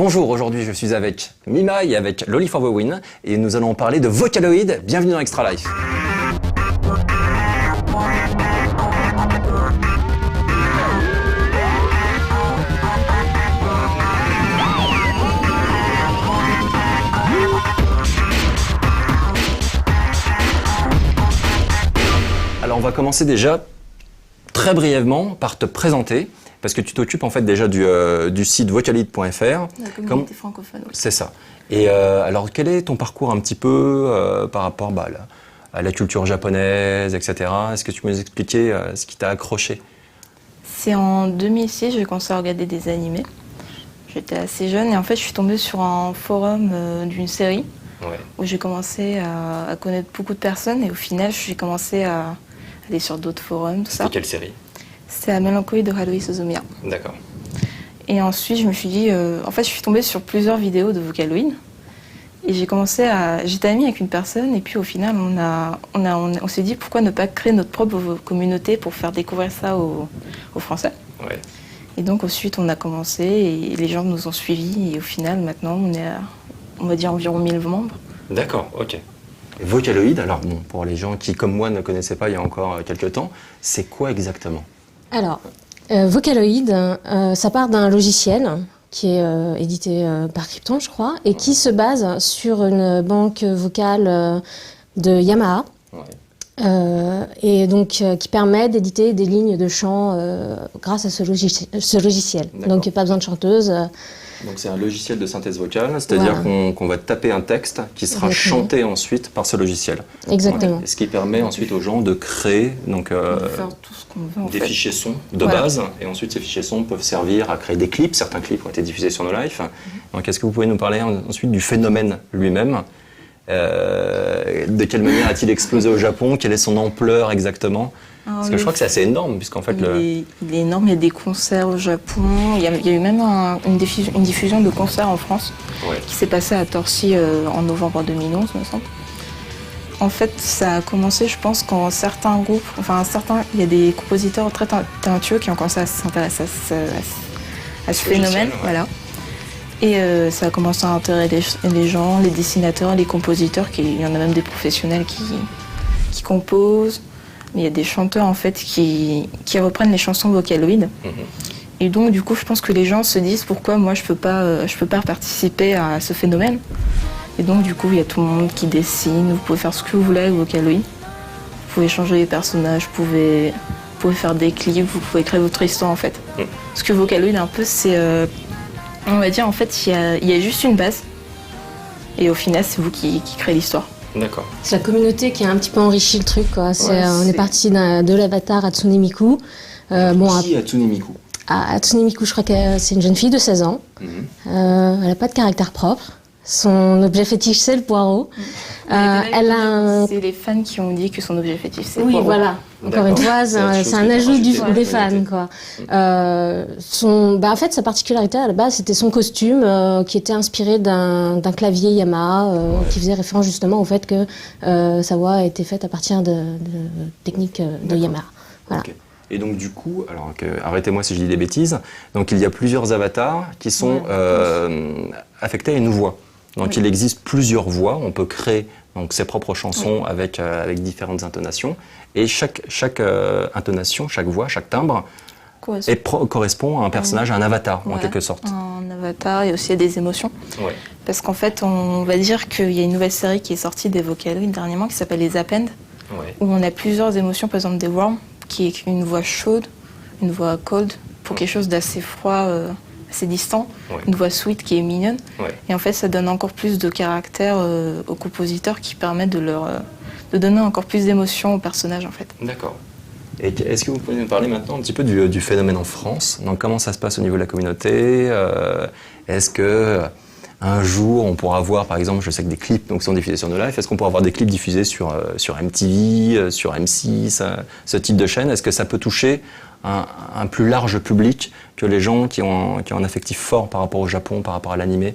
Bonjour, aujourd'hui je suis avec Mima et avec Loli for the Win et nous allons parler de Vocaloid. Bienvenue dans Extra Life. Alors on va commencer déjà très brièvement par te présenter. Parce que tu t'occupes en fait déjà du site vocaloid.fr. La communauté francophone, oui. C'est ça. Et alors quel est ton parcours un petit peu par rapport à la culture japonaise, etc. Est-ce que tu peux nous expliquer ce qui t'a accroché? C'est en 2006 j'ai commencé à regarder des animés. J'étais assez jeune et en fait je suis tombée sur un forum d'une série où j'ai commencé à connaître beaucoup de personnes et au final j'ai commencé à aller sur d'autres forums. C'était quelle série? C'est la mélancolie de Haruhi Suzumiya. D'accord. Et ensuite, je me suis dit... en fait, je suis tombée sur plusieurs vidéos de Vocaloid. Et j'étais amie avec une personne. Et puis, au final, on s'est dit pourquoi ne pas créer notre propre communauté pour faire découvrir ça aux Français. Ouais. Et donc, ensuite, on a commencé et les gens nous ont suivis. Et au final, maintenant, on est à, on va dire, environ 1000 membres. D'accord, ok. Vocaloid, alors bon, pour les gens qui, comme moi, ne connaissaient pas il y a encore quelques temps, c'est quoi exactement? Alors, Vocaloid, ça part d'un logiciel qui est édité par Krypton, je crois, et qui se base sur une banque vocale de Yamaha, et donc qui permet d'éditer des lignes de chant grâce à ce logiciel. Donc, pas besoin de chanteuse. Donc c'est un logiciel de synthèse vocale, c'est-à-dire qu'on va taper un texte qui sera chanté ensuite par ce logiciel. Exactement. Ouais. Ce qui permet ensuite aux gens de créer donc, faire tout ce qu'on veut, des fichiers sons de base, et ensuite ces fichiers sons peuvent servir à créer des clips. Certains clips ont été diffusés sur No Life. Donc est-ce que vous pouvez nous parler ensuite du phénomène lui-même? De quelle manière a-t-il explosé au Japon? Quelle est son ampleur exactement? Parce que je crois que c'est assez énorme, puisqu'en fait... Il est énorme, il y a des concerts au Japon, il y a eu même une diffusion de concerts en France qui s'est passée à Torcy en novembre 2011, me semble. En fait, ça a commencé, je pense, quand certains groupes, il y a des compositeurs très talentueux qui ont commencé à s'intéresser à ce phénomène, voilà. Et ça a commencé à intéresser les gens, les dessinateurs, les compositeurs, il y en a même des professionnels qui composent. Il y a des chanteurs en fait qui reprennent les chansons Vocaloid. Et donc du coup je pense que les gens se disent pourquoi moi je peux pas participer à ce phénomène. Et donc du coup il y a tout le monde qui dessine, vous pouvez faire ce que vous voulez avec Vocaloid. Vous pouvez changer les personnages, vous pouvez faire des clips, vous pouvez créer votre histoire en fait. Parce que Vocaloid un peu c'est, on va dire en fait il y a juste une base. Et au final c'est vous qui créez l'histoire. D'accord. C'est la communauté qui a un petit peu enrichi le truc, quoi. On est parti de l'avatar Hatsune Miku. Qui est Hatsune Miku? Hatsune Miku, je crois que c'est une jeune fille de 16 ans. Elle n'a pas de caractère propre. Son objet fétiche, c'est le poireau. C'est les fans qui ont dit que son objet fétiche, c'est le poireau. Oui, voilà. Encore une fois, c'est un ajout des fans, quoi. En fait, sa particularité à la base, c'était son costume qui était inspiré d'un clavier Yamaha qui faisait référence justement au fait que sa voix a été faite à partir de techniques de Yamaha. Voilà. Okay. Et donc du coup, alors arrêtez-moi si je dis des bêtises, donc il y a plusieurs avatars qui sont affectés à une voix. Donc il existe plusieurs voix, on peut créer donc, ses propres chansons avec différentes intonations, et chaque intonation, chaque voix, chaque timbre correspond à un personnage, à un avatar en quelque sorte. Un avatar et aussi à des émotions. Parce qu'en fait, on va dire qu'il y a une nouvelle série qui est sortie des Vocaloid dernièrement qui s'appelle Les Append, où on a plusieurs émotions, par exemple des Worms, qui est une voix chaude, une voix cold, pour quelque chose d'assez froid, assez distant, une voix sweet qui est mignonne. Et en fait, ça donne encore plus de caractère aux compositeurs qui permettent de donner encore plus d'émotion aux personnages, en fait. D'accord. Et est-ce que vous pouvez nous parler maintenant un petit peu du phénomène en France? Donc, comment ça se passe au niveau de la communauté? Est-ce que un jour, on pourra voir, par exemple, je sais que des clips donc, sont diffusés sur No Life, est-ce qu'on pourra avoir des clips diffusés sur MTV, sur M6, ce type de chaîne? Est-ce que ça peut toucher un plus large public que les gens qui ont un affectif fort par rapport au Japon, par rapport à l'animé?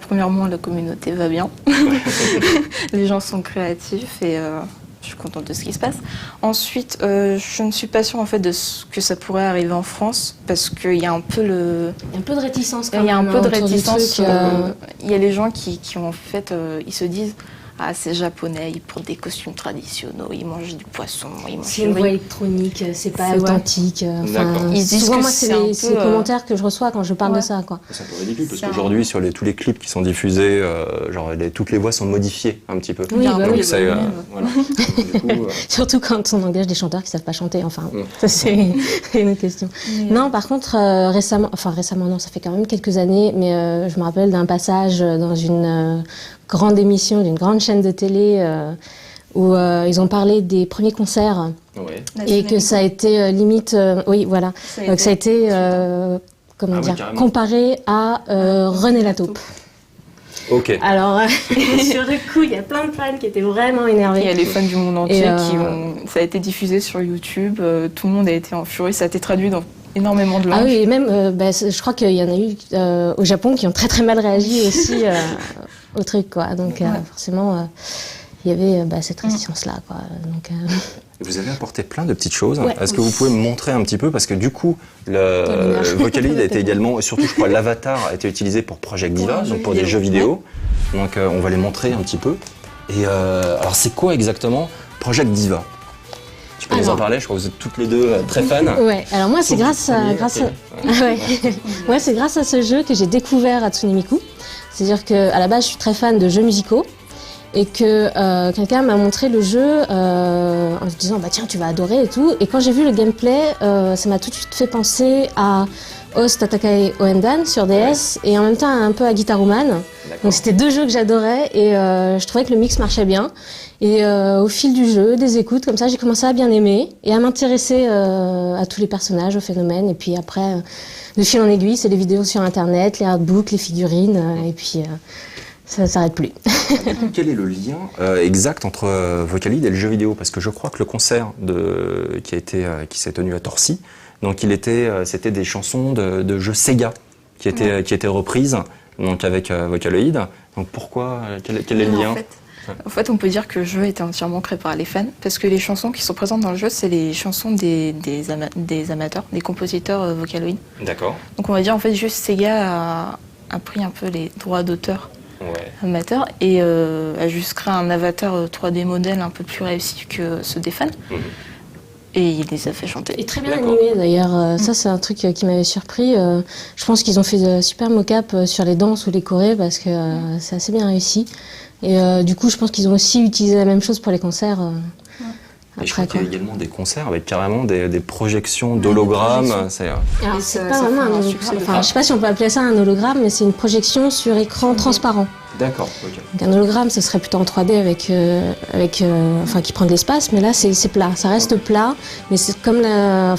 Premièrement, la communauté va bien. Les gens sont créatifs et je suis contente de ce qui se passe. Ensuite, je ne suis pas sûre en fait de ce que ça pourrait arriver en France parce qu'il y a un peu Il y a un peu de réticence quand même. Il y a un peu de réticence. Truc, il y a les gens qui en fait, ils se disent ah c'est japonais, ils portent des costumes traditionnels, ils mangent du poisson, ils mangent c'est une voix électronique, c'est pas C'est authentique. Ils disent souvent que moi c'est c'est les commentaires que je reçois quand je parle de ça, quoi. C'est un peu ridicule parce qu'aujourd'hui sur tous les clips qui sont diffusés, toutes les voix sont modifiées un petit peu. Oui, donc c'est voilà. Du coup, surtout quand on engage des chanteurs qui savent pas chanter. Enfin, ça c'est une autre question. Non, par contre récemment non, ça fait quand même quelques années, mais je me rappelle d'un passage dans une grande émission d'une grande chaîne de télé où ils ont parlé des premiers concerts et que ça a été limite, oui voilà, donc ça a été comparé à René Lataupe. Ok. Alors sur le coup, il y a plein de fans qui étaient vraiment énervés. Il y a les fans du monde entier ça a été diffusé sur YouTube, tout le monde a été en furie, ça a été traduit dans énormément de langues. Ah oui, et même, je crois qu'il y en a eu au Japon qui ont très très mal réagi aussi au truc, quoi. Donc forcément, il y avait cette résistance-là, quoi. Donc, Vous avez apporté plein de petites choses. Est-ce que vous pouvez me montrer un petit peu? Parce que du coup, le Vocaloid a été également, surtout je crois l'avatar a été utilisé pour Project Diva, donc pour des jeux vidéo. Donc on va les montrer un petit peu. Et alors c'est quoi exactement Project Diva? Tu peux nous en parler? Je crois que vous êtes toutes les deux très fans. Ouais, alors moi c'est grâce à ouais, c'est grâce à ce jeu que j'ai découvert Hatsune Miku. C'est-à-dire qu'à la base je suis très fan de jeux musicaux et que quelqu'un m'a montré le jeu en me disant bah tiens tu vas adorer et tout. Et quand j'ai vu le gameplay, ça m'a tout de suite fait penser à Os Tatakae Oendan sur DS et en même temps un peu à Guitaruman. Donc c'était deux jeux que j'adorais et je trouvais que le mix marchait bien. Et au fil du jeu, des écoutes, comme ça, j'ai commencé à bien aimer et à m'intéresser à tous les personnages, aux phénomènes. Et puis après, de fil en aiguille, c'est les vidéos sur Internet, les artbooks, les figurines, et puis ça ne s'arrête plus. Quel est le lien exact entre Vocaloid et le jeu vidéo? Parce que je crois que le concert qui s'est tenu à Torcy, donc c'était des chansons de jeux Sega qui étaient reprises donc avec Vocaloid. Donc pourquoi, quel est le lien? En fait, on peut dire que le jeu était entièrement créé par les fans, parce que les chansons qui sont présentes dans le jeu, c'est les chansons des amateurs, des compositeurs Vocaloid. D'accord. Donc on va dire en fait juste Sega a pris un peu les droits d'auteur amateurs et a juste créé un avatar 3D modèle un peu plus réussi que ceux des fans. Et il les a fait chanter. Et très bien animé d'ailleurs. Ça, c'est un truc qui m'avait surpris. Je pense qu'ils ont fait de super mock-up sur les danses ou les chorés parce que c'est assez bien réussi. Et du coup, je pense qu'ils ont aussi utilisé la même chose pour les concerts. Et je crois qu'il y a également des concerts avec carrément des projections d'hologrammes. Alors, c'est pas vraiment un hologramme. Enfin, je sais pas si on peut appeler ça un hologramme, mais c'est une projection sur écran transparent. D'accord. Okay. Donc un hologramme, ce serait plutôt en 3D qui prend de l'espace, mais là c'est plat. Ça reste plat, mais c'est comme la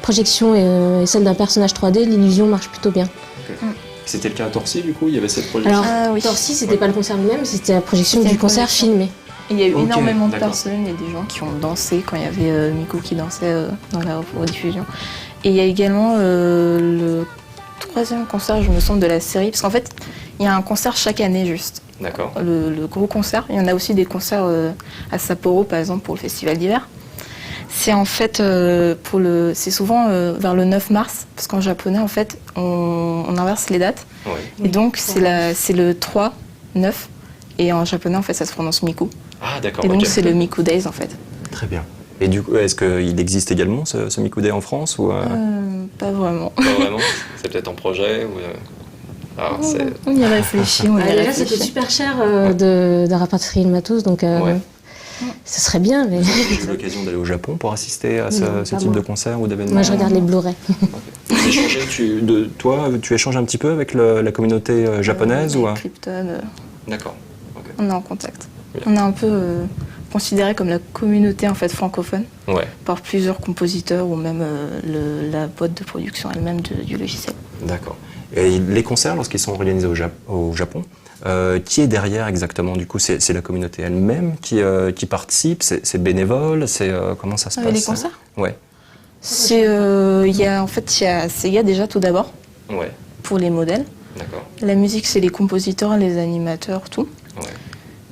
projection est celle d'un personnage 3D, l'illusion marche plutôt bien. Okay. C'était le cas à Torcy, du coup, il y avait cette projection. Alors, Torcy, c'était pas le concert lui-même, c'était la projection du concert filmé. Il y a eu énormément de personnes, il y a des gens qui ont dansé quand il y avait Miku qui dansait dans la rediffusion. Et il y a également le troisième concert, je me semble, de la série, parce qu'en fait, il y a un concert chaque année juste. D'accord. Le gros concert. Il y en a aussi des concerts à Sapporo, par exemple, pour le festival d'hiver. C'est en fait c'est souvent vers le 9 mars, parce qu'en japonais, en fait, on inverse les dates. Ouais. Et donc, c'est le 3, 9. Et en japonais, en fait, ça se prononce Miku. Ah, d'accord. Et donc, c'est le Miku Days, en fait. Très bien. Et du coup, est-ce qu'il existe également ce Miku Day en France ou Pas vraiment. Pas vraiment. C'est peut-être en projet ou on y réfléchit. Là, ça coûte super cher de rapatrier le matos, donc ce serait bien. Mais... J'ai eu l'occasion d'aller au Japon pour assister à ce type de concert ou d'événement. Moi, je regarde les Blu-ray. Toi, tu échanges un petit peu avec la communauté japonaise ou Krypton. D'accord. Okay. On est en contact. Bien. On est un peu considéré comme la communauté en fait francophone par plusieurs compositeurs ou même la boîte de production elle-même du logiciel. D'accord. Et les concerts, lorsqu'ils sont organisés au Japon, qui est derrière exactement? Du coup, c'est la communauté elle-même qui participe? C'est bénévole? Comment ça se passe? Les concerts? Ouais. Il y a Sega déjà tout d'abord. Pour les modèles. D'accord. La musique, c'est les compositeurs, les animateurs, tout.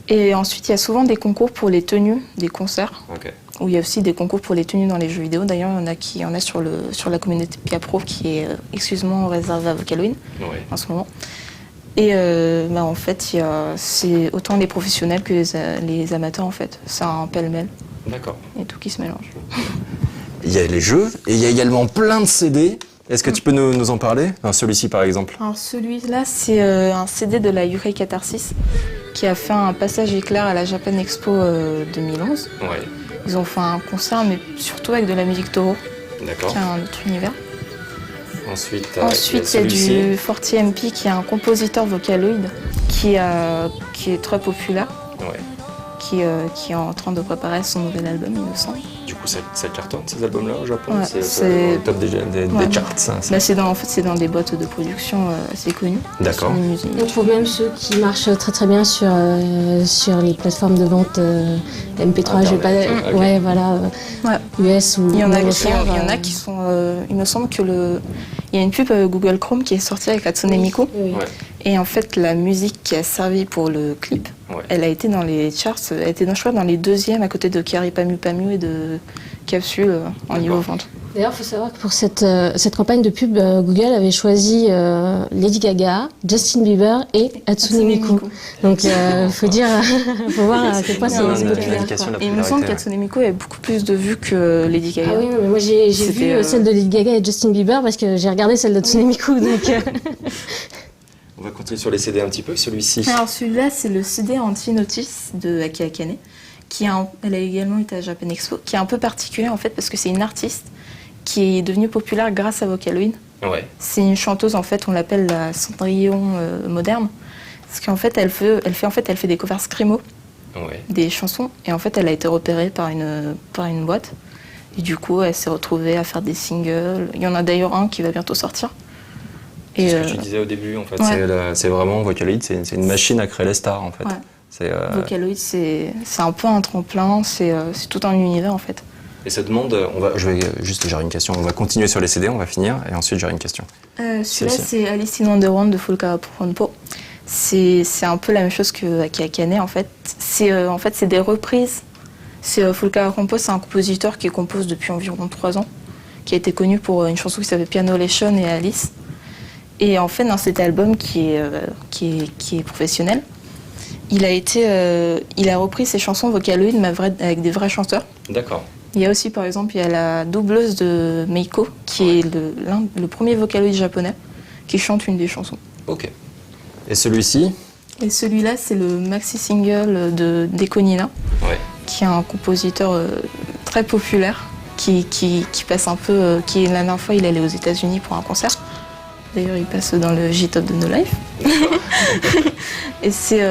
Et ensuite, il y a souvent des concours pour les tenues des concerts. Ok. Où il y a aussi des concours pour les tenues dans les jeux vidéo. D'ailleurs, il y en a sur la communauté Pia Pro qui est exclusivement réservée à Vocaloid en ce moment. Et en fait, c'est autant les professionnels que les amateurs en fait. C'est un pêle-mêle. D'accord. Et tout qui se mélange. Il y a les jeux et il y a également plein de CD. Est-ce que tu peux nous en parler? Celui-ci par exemple. Alors celui-là, c'est un CD de la Yurei Catharsis qui a fait un passage éclair à la Japan Expo 2011. Ouais. Ils ont fait un concert, mais surtout avec de la musique Toro, D'accord. qui a un autre univers. Ensuite, il y a du Forti MP, qui est un compositeur Vocaloid, qui est très populaire, qui est en train de préparer son nouvel album, il me semble. Du coup, ça cartonne ces albums-là au Japon? Ouais, c'est au top des charts. C'est dans des boîtes de production assez connues. D'accord. On trouve même ceux qui marchent très très bien sur les plateformes de vente MP3. Je vais pas, US ou il y en a qui sont. Il me semble que il y a une pub Google Chrome qui est sortie avec Hatsune Miku. Oui. Ouais. Et en fait, la musique qui a servi pour le clip, elle a été dans les charts, elle a été dans les deuxièmes à côté de Kyari Pamu Pamu et de Capsule en niveau vente. D'ailleurs, il faut savoir que pour cette campagne de pub, Google avait choisi Lady Gaga, Justin Bieber et Hatsune Miku. Donc, faut voir à quel point c'est populaire. Et il me semble qu'Hatsune Miku a beaucoup plus de vues que Lady Gaga. Ah oui, mais moi j'ai vu celle de Lady Gaga et Justin Bieber parce que j'ai regardé celle d'Hatsune Miku. Donc, On va continuer sur les CD un petit peu, celui-ci. Alors celui-là, c'est le CD Anti-Notice de Aki Akane, elle a également été à Japan Expo, qui est un peu particulier en fait parce que c'est une artiste qui est devenue populaire grâce à Vocaloid. Ouais. C'est une chanteuse en fait, on l'appelle la Cendrillon moderne, parce qu'en fait elle fait des covers scrimo, des chansons, et en fait elle a été repérée par une boîte, et du coup elle s'est retrouvée à faire des singles. Il y en a d'ailleurs un qui va bientôt sortir. C'est ce que tu disais au début, en fait. C'est vraiment Vocaloid, c'est une machine à créer les stars, en fait. Ouais. Vocaloid, c'est un peu un tremplin, c'est tout un univers, en fait. Et ça demande, j'aurai une question. On va continuer sur les CD, on va finir, et ensuite j'aurai une question. Celui-là, c'est Alice in Wonderland de Fulka Ponpo. C'est un peu la même chose que Aki Akane, en fait. C'est des reprises. Fulka Ponpo, c'est un compositeur qui compose depuis environ 3 ans, qui a été connu pour une chanson qui s'appelle Piano Lesson et Alice. Et en fait, dans cet album qui est professionnel, il a repris ses chansons Vocaloid mais avec des vrais chanteurs. D'accord. Il y a aussi, par exemple, la doubleuse de Meiko, qui est le premier Vocaloid japonais, qui chante une des chansons. Ok. Et celui-ci? Et celui-là, c'est le maxi-single de Dekonina, qui est un compositeur très populaire, qui passe un peu... la dernière fois, il allait aux États-Unis pour un concert. D'ailleurs, il passe dans le J-Top de No Life. Et c'est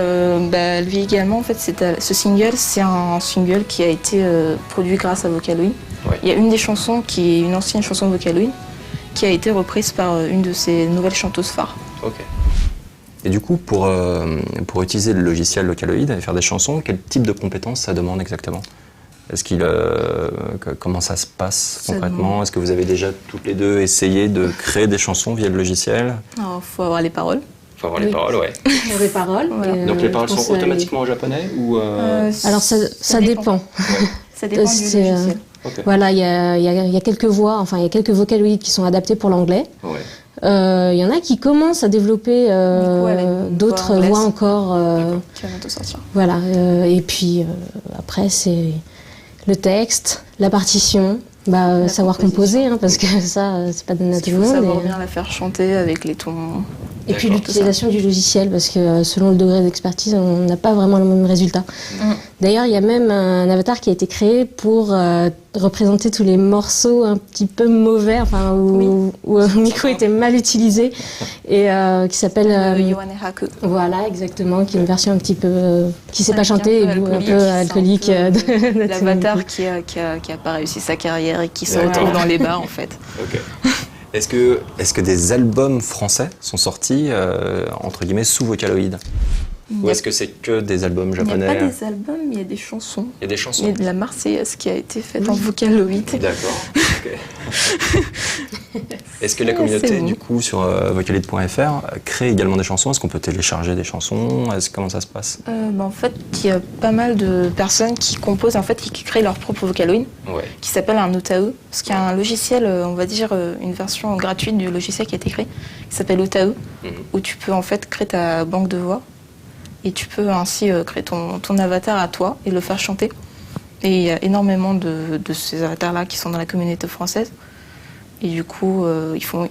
lui également, en fait, ce single, c'est un single qui a été produit grâce à Vocaloid. Il y a une des chansons qui est une ancienne chanson Vocaloid qui a été reprise par une de ses nouvelles chanteuses phares. Ok. Et du coup, pour utiliser le logiciel Vocaloid et faire des chansons, quel type de compétences ça demande exactement? Comment ça se passe concrètement? Est-ce que vous avez déjà toutes les deux essayé de créer des chansons via le logiciel? Alors, faut avoir les paroles. Faut avoir les paroles, ouais. Les paroles. Voilà. Donc les paroles sont automatiquement en japonais ou Alors ça dépend. Ça dépend du logiciel. Okay. Voilà, il y a quelques voix, il y a quelques vocaloïds qui sont adaptés pour l'anglais. Il y en a qui commencent à développer d'autres voix encore. Qui va bientôt sortir. Voilà, et puis après c'est le texte, la partition, savoir composer, parce que ça, c'est pas donné à tout le monde. Il faut savoir bien la faire chanter avec les tons. Et puis l'utilisation du logiciel, parce que selon le degré d'expertise, on n'a pas vraiment le même résultat. D'ailleurs, il y a même un avatar qui a été créé pour représenter tous les morceaux un petit peu mauvais, où le micro était mal utilisé, et qui s'appelle Yohane Haku. Voilà, exactement, qui est une version un petit peu qui sait pas chanter, et un peu alcoolique. L'avatar qui a pas réussi sa carrière et qui se retrouve dans les bars, en fait. Ok. Est-ce que des albums français sont sortis, entre guillemets, sous Vocaloid? Ou est-ce que c'est que des albums japonais? Il n'y a pas des albums, il y a des chansons. Il y a des chansons. Il y a de la Marseillaise qui a été faite en Vocaloid. D'accord. Ok. Est-ce que la communauté, du coup, sur vocaloid.fr, crée également des chansons? Est-ce qu'on peut télécharger des chansons? Comment ça se passe? En fait, il y a pas mal de personnes qui composent, en fait, qui créent leur propre Vocaloid, qui s'appelle un Otao. Parce qu'il y a un logiciel, on va dire, une version gratuite du logiciel qui a été créé, qui s'appelle Otao, où tu peux en fait créer ta banque de voix. Et tu peux ainsi créer ton avatar à toi et le faire chanter. Et il y a énormément de ces avatars-là qui sont dans la communauté française. Et du coup,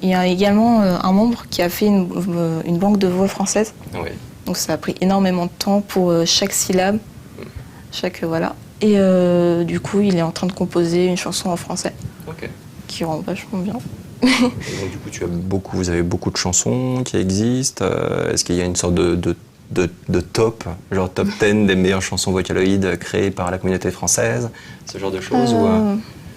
il y a également un membre qui a fait une banque de voix française. Oui. Donc ça a pris énormément de temps pour chaque syllabe, voilà. Et du coup, il est en train de composer une chanson en français, qui rend vachement bien. Et donc du coup, vous avez beaucoup de chansons qui existent. Est-ce qu'il y a une sorte de top, genre top 10 des meilleures chansons Vocaloid créées par la communauté française, ce genre de choses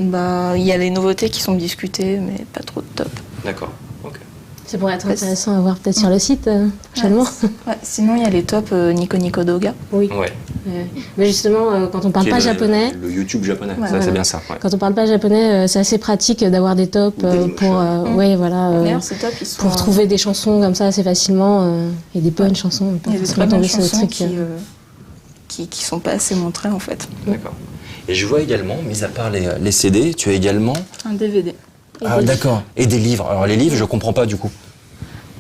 il y a les nouveautés qui sont discutées, mais pas trop de top. D'accord, ok. Ça pourrait être intéressant à voir peut-être sur le site prochainement. Ouais, sinon, il y a les tops Nico Nico Doga. Oui. Ouais. Mais justement, quand on parle pas japonais... Le YouTube japonais, c'est bien ça. Ouais. Quand on parle pas japonais, c'est assez pratique d'avoir des tops pour pour trouver des chansons comme ça assez facilement et des bonnes chansons. Il y a des très bonnes chansons qui sont pas assez montrées en fait. D'accord. Et je vois également, mis à part les CD, tu as également... Un DVD. Ah d'accord. Et des livres. Alors les livres, je comprends pas du coup.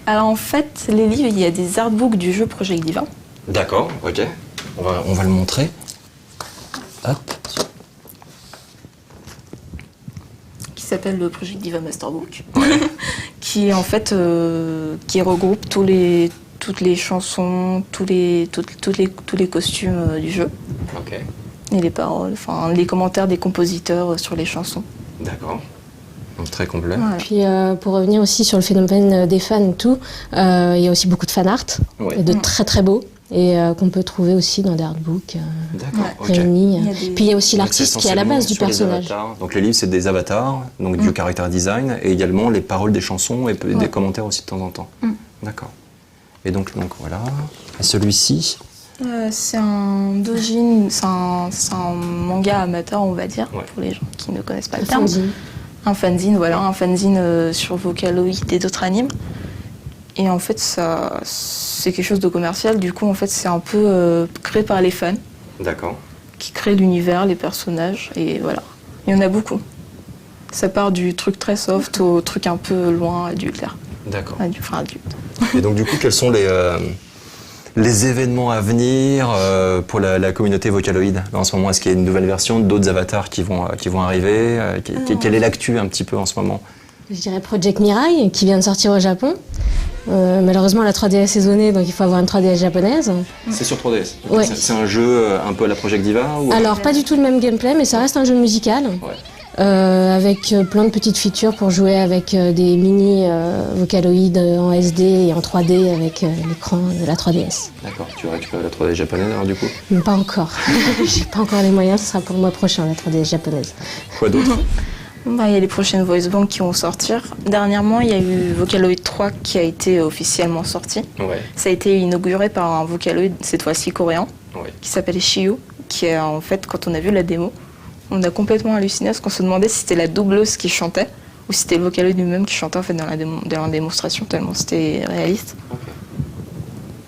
Alors en fait, les livres, il y a des artbooks du jeu Project Diva. D'accord, ok. On va le montrer. Hop. Qui s'appelle le Project Diva Masterbook. Qui en fait, qui regroupe toutes les chansons, tous les costumes du jeu. Ok. Et les paroles, enfin les commentaires des compositeurs sur les chansons. D'accord. Donc très complet. Ouais. Puis pour revenir aussi sur le phénomène des fans et tout, il y a aussi beaucoup de fan art, et de très très beaux, et qu'on peut trouver aussi dans des artbooks réunis. Puis il y a aussi l'artiste qui est à la base du personnage. Donc les livres, c'est des avatars, donc du character design, et également les paroles des chansons et des commentaires aussi de temps en temps. D'accord. Et donc voilà. Et celui-ci c'est un doujin, c'est un manga amateur, on va dire, pour les gens qui ne connaissent pas le terme. Un fanzine, un fanzine sur Vocaloid et d'autres animes. Et en fait, c'est quelque chose de commercial. Du coup, en fait, c'est un peu créé par les fans. D'accord. Qui créent l'univers, les personnages, et voilà. Il y en a beaucoup. Ça part du truc très soft au truc un peu loin, adulte. D'accord. Adulte. Et donc, du coup, quels sont les événements à venir pour la communauté Vocaloid? Là, en ce moment, est-ce qu'il y a une nouvelle version, d'autres avatars qui vont arriver? Quelle est l'actu un petit peu en ce moment? Je dirais Project Mirai, qui vient de sortir au Japon. Malheureusement, la 3DS est zonée, donc il faut avoir une 3DS japonaise. C'est sur 3DS. Ouais. C'est un jeu un peu à la Project Diva Alors, pas du tout le même gameplay, mais ça reste un jeu musical. Avec plein de petites features pour jouer avec des mini Vocaloid en SD et en 3D avec l'écran de la 3DS. D'accord, tu récupères la 3DS japonaise alors du coup? Pas encore. J'ai pas encore les moyens, ce sera pour le mois prochain la 3DS japonaise. Quoi d'autre? Il y a les prochaines voice banks qui vont sortir. Dernièrement, il y a eu Vocaloid 3 qui a été officiellement sorti. Ça a été inauguré par un Vocaloid, cette fois-ci coréen, qui s'appelle Shiyu, qui est en fait, quand on a vu la démo, on a complètement halluciné parce qu'on se demandait si c'était la doubleuse qui chantait ou si c'était le Vocaloid lui-même qui chantait en fait dans la démonstration, tellement c'était réaliste.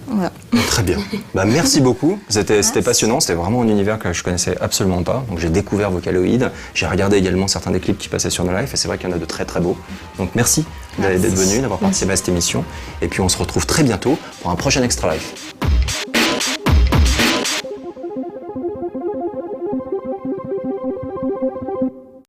Voilà. Très bien. Merci beaucoup. C'était passionnant. C'était vraiment un univers que je connaissais absolument pas. Donc j'ai découvert Vocaloid. J'ai regardé également certains des clips qui passaient sur No Life et c'est vrai qu'il y en a de très très beaux. Donc merci d'être venu, d'avoir participé à cette émission. Et puis on se retrouve très bientôt pour un prochain Extra Life.